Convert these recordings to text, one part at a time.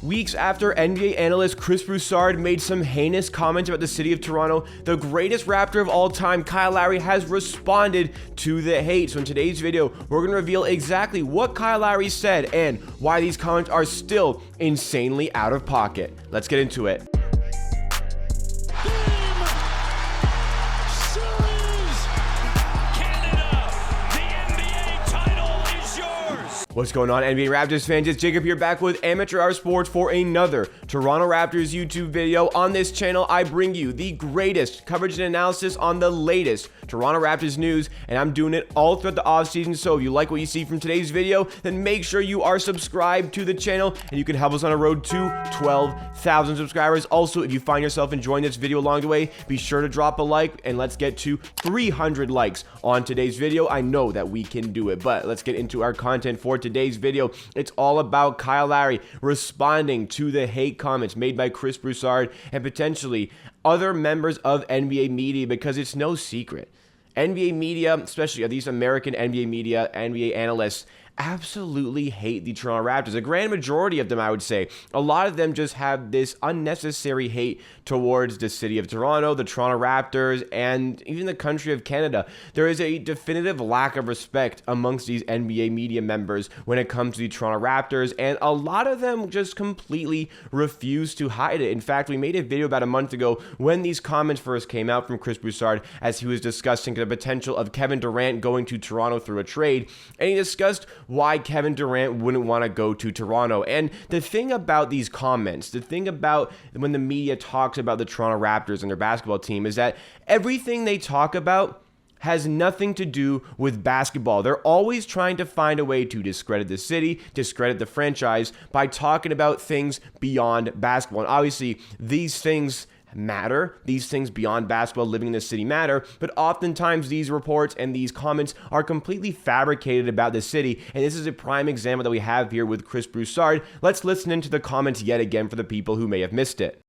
Weeks after NBA analyst Chris Broussard made some heinous comments about the city of Toronto, the greatest Raptor of all time, Kyle Lowry, has responded to the hate. So in today's video, we're going to reveal exactly what Kyle Lowry said and why these comments are still insanely out of pocket. Let's get into it. What's going on, NBA Raptors fans? It's Jacob here, back with Amateur Hour Sports for another Toronto Raptors YouTube video. On this channel, I bring you the greatest coverage and analysis on the latest Toronto Raptors news, and I'm doing it all throughout the offseason. So if you like what you see from today's video, then make sure you are subscribed to the channel, and you can help us on a road to 12,000 subscribers. Also, if you find yourself enjoying this video along the way, be sure to drop a like, and let's get to 300 likes on today's video. I know that we can do it, but let's get into our content for today's video. It's all about Kyle Lowry responding to the hate comments made by Chris Broussard and potentially other members of NBA media, because it's no secret. NBA media, especially these American NBA media, NBA analysts, absolutely hate the Toronto Raptors. A grand majority of them, I would say. A lot of them just have this unnecessary hate towards the city of Toronto, the Toronto Raptors, and even the country of Canada. There is a definitive lack of respect amongst these NBA media members when it comes to the Toronto Raptors, and a lot of them just completely refuse to hide it. In fact, we made a video about a month ago when these comments first came out from Chris Broussard, as he was discussing the potential of Kevin Durant going to Toronto through a trade, and he discussed why Kevin Durant wouldn't want to go to Toronto. And the thing about these comments, the thing about when the media talks about the Toronto Raptors and their basketball team, is that everything they talk about has nothing to do with basketball. They're always trying to find a way to discredit the city, discredit the franchise by talking about things beyond basketball. And obviously, these things matter. These things beyond basketball, living in the city, matter, but oftentimes these reports and these comments are completely fabricated about the city, and this is a prime example that we have here with Chris Broussard. Let's listen into the comments yet again for the people who may have missed it.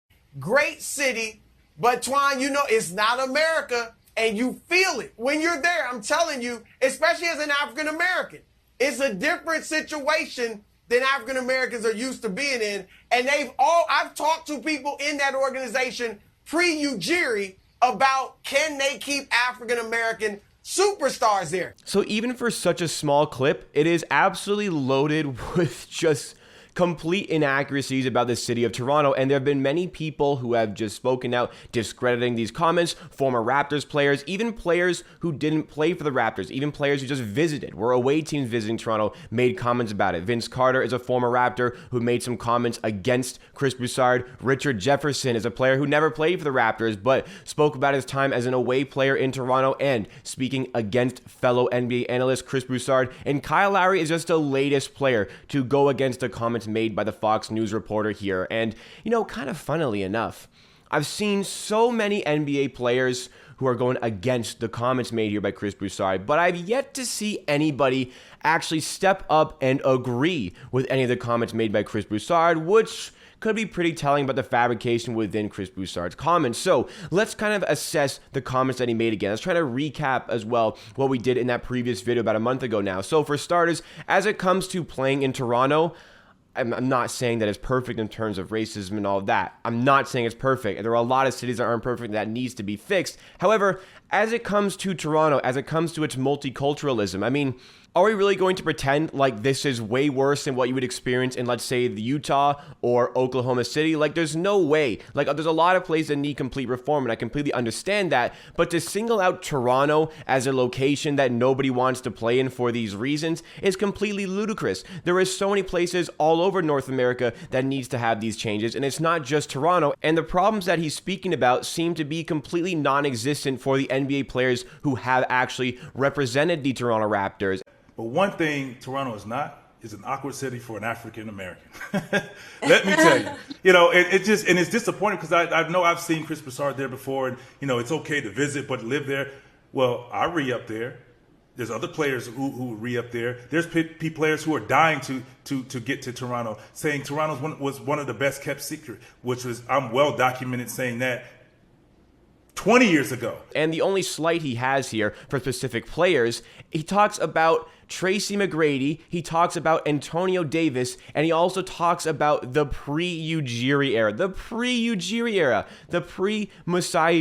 Great city, but Twan, you know, it's not America, and you feel it when you're there. I'm telling you, especially as an African American, it's a different situation than African Americans are used to being in. And I've talked to people in that organization pre-Ujiri about, can they keep African American superstars there? So even for such a small clip, it is absolutely loaded with just complete inaccuracies about the city of Toronto, and there have been many people who have just spoken out discrediting these comments. Former Raptors players, even players who didn't play for the Raptors, even players who just visited, were away teams visiting Toronto, made comments about it. Vince Carter is a former Raptor who made some comments against Chris Broussard. Richard Jefferson is a player who never played for the Raptors but spoke about his time as an away player in Toronto and speaking against fellow NBA analyst Chris Broussard. And Kyle Lowry is just the latest player to go against the comments made by the Fox News reporter here. And, you know, kind of funnily enough, I've seen so many NBA players who are going against the comments made here by Chris Broussard, but I've yet to see anybody actually step up and agree with any of the comments made by Chris Broussard, which could be pretty telling about the fabrication within Chris Broussard's comments. So let's kind of assess the comments that he made again. Let's try to recap as well what we did in that previous video about a month ago now. So for starters, as it comes to playing in Toronto, I'm not saying that it's perfect in terms of racism and all of that. I'm not saying it's perfect. There are a lot of cities that aren't perfect that needs to be fixed. However, as it comes to Toronto, as it comes to its multiculturalism, I mean, are we really going to pretend like this is way worse than what you would experience in, let's say, the Utah or Oklahoma City? Like, there's no way. Like, there's a lot of places that need complete reform, and I completely understand that. But to single out Toronto as a location that nobody wants to play in for these reasons is completely ludicrous. There are so many places all over North America that needs to have these changes, and it's not just Toronto. And the problems that he's speaking about seem to be completely non-existent for the NBA players who have actually represented the Toronto Raptors. But one thing Toronto is not is an awkward city for an African American. Let me tell you, you know, it's disappointing because I know I've seen Chris Broussard there before, and you know it's okay to visit, but live there. Well, I re-up there. There's other players who re-up there. There's players who are dying to get to Toronto, saying Toronto was one of the best kept secret, which was I'm well documented saying that. 20 years ago. And the only slight he has here for specific players, he talks about Tracy McGrady, he talks about Antonio Davis, and he also talks about the pre-Ujiri era, the pre-Masai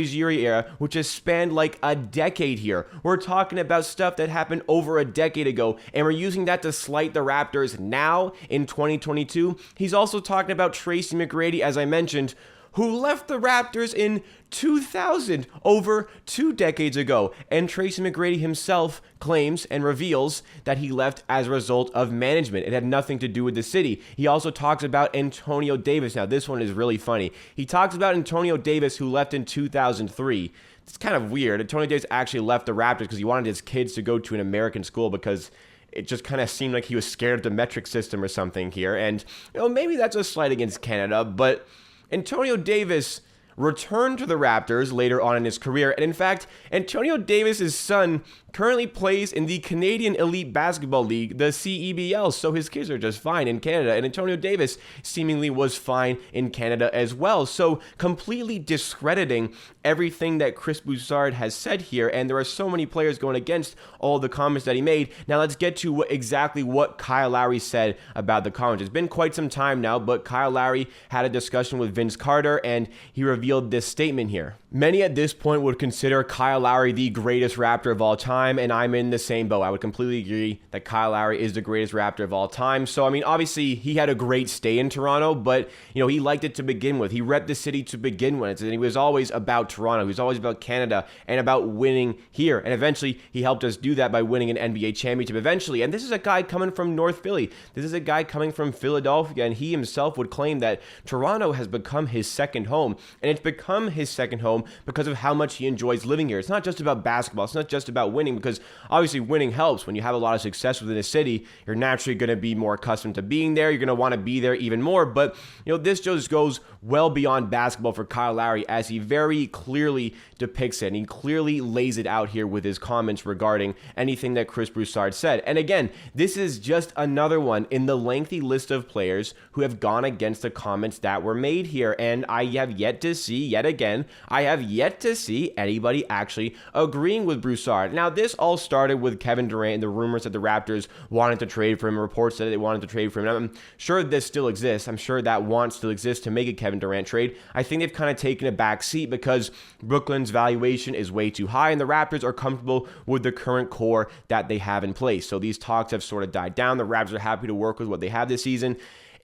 Ujiri era, which has spanned like a decade here. We're talking about stuff that happened over a decade ago, and we're using that to slight the Raptors now in 2022. He's also talking about Tracy McGrady, as I mentioned, who left the Raptors in 2000, over 2 decades ago. And Tracy McGrady himself claims and reveals that he left as a result of management. It had nothing to do with the city. He also talks about Antonio Davis. Now, this one is really funny. He talks about Antonio Davis, who left in 2003. It's kind of weird. Antonio Davis actually left the Raptors because he wanted his kids to go to an American school because it just kind of seemed like he was scared of the metric system or something here. And, maybe that's a slight against Canada, but Antonio Davis returned to the Raptors later on in his career, and in fact, Antonio Davis's son currently plays in the Canadian Elite Basketball League, the CEBL, so his kids are just fine in Canada, and Antonio Davis seemingly was fine in Canada as well, so completely discrediting everything that Chris Broussard has said here, and there are so many players going against all the comments that he made. Now let's get to exactly what Kyle Lowry said about the comments. It's been quite some time now, but Kyle Lowry had a discussion with Vince Carter, and he revealed this statement here. Many at this point would consider Kyle Lowry the greatest Raptor of all time, and I'm in the same boat. I would completely agree that Kyle Lowry is the greatest Raptor of all time. So, obviously, he had a great stay in Toronto, but, he liked it to begin with. He repped the city to begin with, and he was always about Toronto. He was always about Canada and about winning here. And eventually, he helped us do that by winning an NBA championship eventually. And this is a guy coming from North Philly. This is a guy coming from Philadelphia, and he himself would claim that Toronto has become his second home. And it's become his second home because of how much he enjoys living here. It's not just about basketball. It's not just about winning, because obviously winning helps. When you have a lot of success within a city, you're naturally going to be more accustomed to being there. You're going to want to be there even more. But, this just goes well beyond basketball for Kyle Lowry, as he very clearly depicts it. And he clearly lays it out here with his comments regarding anything that Chris Broussard said. And again, this is just another one in the lengthy list of players who have gone against the comments that were made here. And I have yet to see, yet again, anybody actually agreeing with Broussard. Now, this all started with Kevin Durant and the rumors that the Raptors wanted to trade for him, reports that they wanted to trade for him. And I'm sure this still exists. I'm sure that want still exists to make a Kevin Durant trade. I think they've kind of taken a back seat because Brooklyn's valuation is way too high, and the Raptors are comfortable with the current core that they have in place. So these talks have sort of died down. The Raptors are happy to work with what they have this season.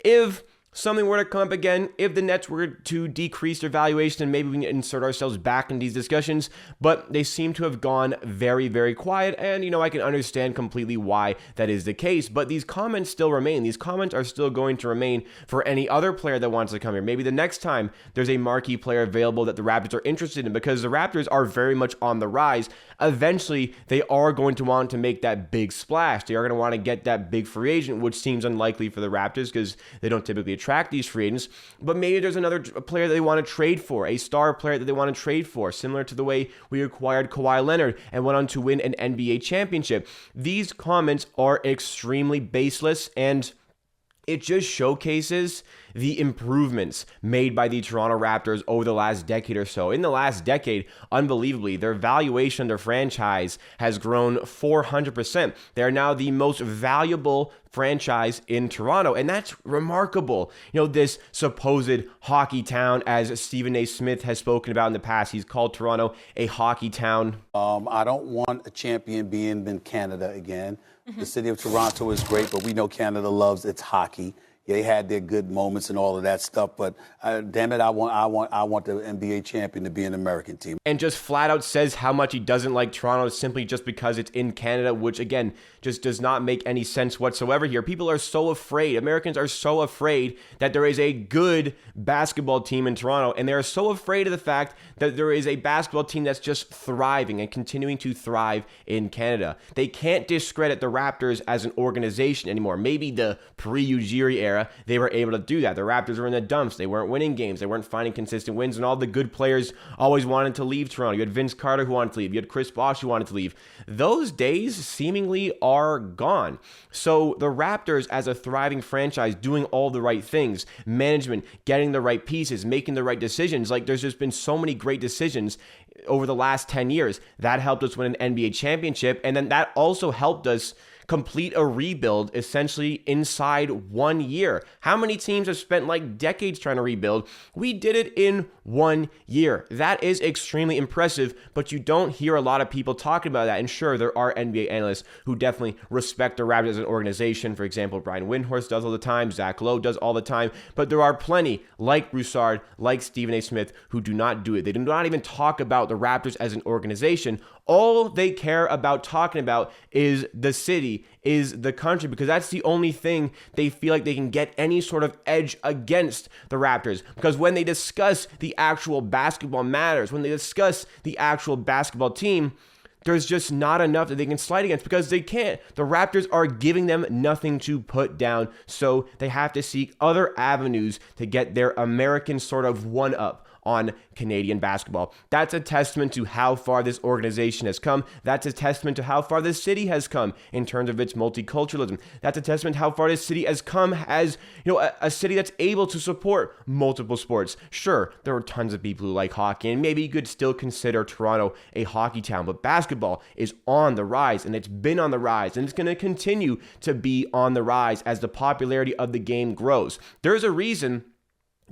If something were to come up again, if the Nets were to decrease their valuation, then maybe we can insert ourselves back in these discussions, but they seem to have gone very, very quiet, and, I can understand completely why that is the case, but these comments still remain. These comments are still going to remain for any other player that wants to come here. Maybe the next time there's a marquee player available that the Raptors are interested in, because the Raptors are very much on the rise. Eventually, they are going to want to make that big splash. They are going to want to get that big free agent, which seems unlikely for the Raptors because they don't typically attract these free agents, but maybe there's another player that they want to trade for, a star player that they want to trade for, similar to the way we acquired Kawhi Leonard and went on to win an NBA championship. These comments are extremely baseless, and it just showcases the improvements made by the Toronto Raptors over the last decade or so. In the last decade, unbelievably, their valuation of their franchise has grown 400%. They are now the most valuable franchise in Toronto, and that's remarkable. This supposed hockey town, as Stephen A. Smith has spoken about in the past, he's called Toronto a hockey town. I don't want a champion being in Canada again. The city of Toronto is great, but we know Canada loves its hockey. They had their good moments and all of that stuff, but damn it, I want the NBA champion to be an American team. And just flat out says how much he doesn't like Toronto simply just because it's in Canada, which again just does not make any sense whatsoever here. People are so afraid, Americans are so afraid that there is a good basketball team in Toronto, and they are so afraid of the fact that there is a basketball team that's just thriving and continuing to thrive in Canada. They can't discredit the Raptors as an organization anymore. Maybe the pre-Ujiri era, era, they were able to do that. The Raptors were in the dumps. They weren't winning games. They weren't finding consistent wins, and all the good players always wanted to leave Toronto. You had Vince Carter who wanted to leave. You had Chris Bosh who wanted to leave. Those days seemingly are gone. So the Raptors, as a thriving franchise, doing all the right things, management, getting the right pieces, making the right decisions. Like, there's just been so many great decisions over the last 10 years. That helped us win an NBA championship, and then that also helped us complete a rebuild essentially inside 1 year. How many teams have spent like decades trying to rebuild? We did it in 1 year. That is extremely impressive, but you don't hear a lot of people talking about that. And sure, there are NBA analysts who definitely respect the Raptors as an organization. For example, Brian Windhorst does all the time, Zach Lowe does all the time, but there are plenty like Broussard, like Stephen A. Smith, who do not do it. They do not even talk about the Raptors as an organization. All they care about talking about is the city, is the country, because that's the only thing they feel like they can get any sort of edge against the Raptors. Because when they discuss the actual basketball matters, when they discuss the actual basketball team, there's just not enough that they can slide against, because they can't. The Raptors are giving them nothing to put down, so they have to seek other avenues to get their American sort of one-up on Canadian basketball. That's a testament to how far this organization has come. That's a testament to how far this city has come in terms of its multiculturalism. That's a testament to how far this city has come as, a city that's able to support multiple sports. Sure, there are tons of people who like hockey, and maybe you could still consider Toronto a hockey town, but basketball is on the rise, and it's been on the rise, and it's going to continue to be on the rise as the popularity of the game grows. There's a reason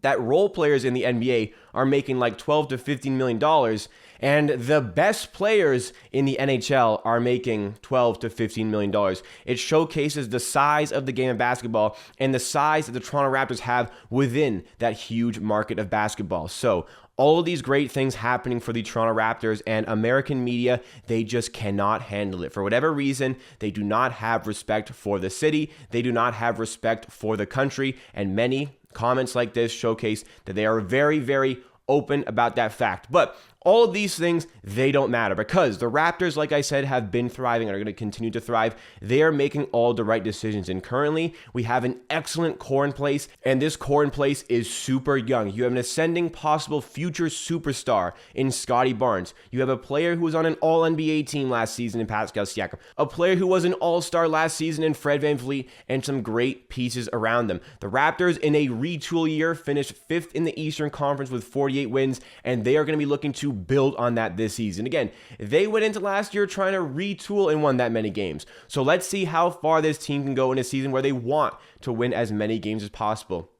that role players in the NBA are making like $12 to $15 million, and the best players in the NHL are making $12 to $15 million. It showcases the size of the game of basketball and the size that the Toronto Raptors have within that huge market of basketball. So all of these great things happening for the Toronto Raptors, and American media, they just cannot handle it. For whatever reason, they do not have respect for the city. They do not have respect for the country, and many comments like this showcase that they are very, very open about that fact. But all of these things, they don't matter, because the Raptors, like I said, have been thriving and are going to continue to thrive. They are making all the right decisions. And currently, we have an excellent core in place, and this core in place is super young. You have an ascending possible future superstar in Scotty Barnes. You have a player who was on an all-NBA team last season in Pascal Siakam, a player who was an all-star last season in Fred VanVleet, and some great pieces around them. The Raptors, in a retool year, finished 5th in the Eastern Conference with 48 wins, and they are going to be looking to build on that this season. Again, they went into last year trying to retool and won that many games. So let's see how far this team can go in a season where they want to win as many games as possible.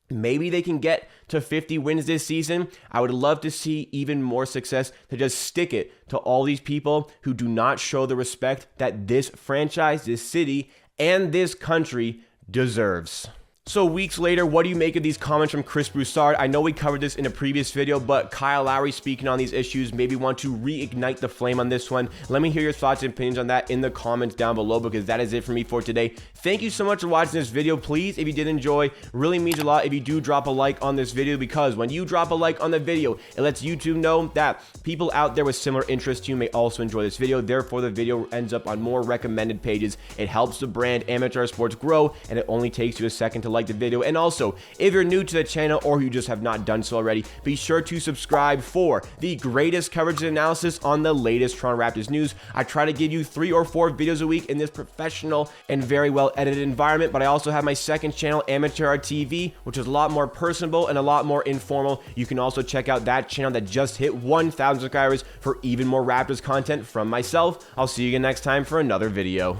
Maybe they can get to 50 wins this season. I would love to see even more success, to just stick it to all these people who do not show the respect that this franchise, this city, and this country deserves. So weeks later, what do you make of these comments from Chris Broussard? I know we covered this in a previous video, but Kyle Lowry speaking on these issues, maybe want to reignite the flame on this one. Let me hear your thoughts and opinions on that in the comments down below, because that is it for me for today. Thank you so much for watching this video. Please, if you did enjoy, really means a lot if you do drop a like on this video, because when you drop a like on the video, it lets YouTube know that people out there with similar interests to you may also enjoy this video. Therefore, the video ends up on more recommended pages. It helps the brand Amateur Sports grow, and it only takes you a second to like the video. And also, if you're new to the channel or you just have not done so already, be sure to subscribe for the greatest coverage and analysis on the latest Toronto Raptors news. I try to give you 3 or 4 videos a week in this professional and very well edited environment, but I also have my second channel, Amateur TV, which is a lot more personable and a lot more informal. You can also check out that channel that just hit 1,000 subscribers for even more Raptors content from myself. I'll see you again next time for another video.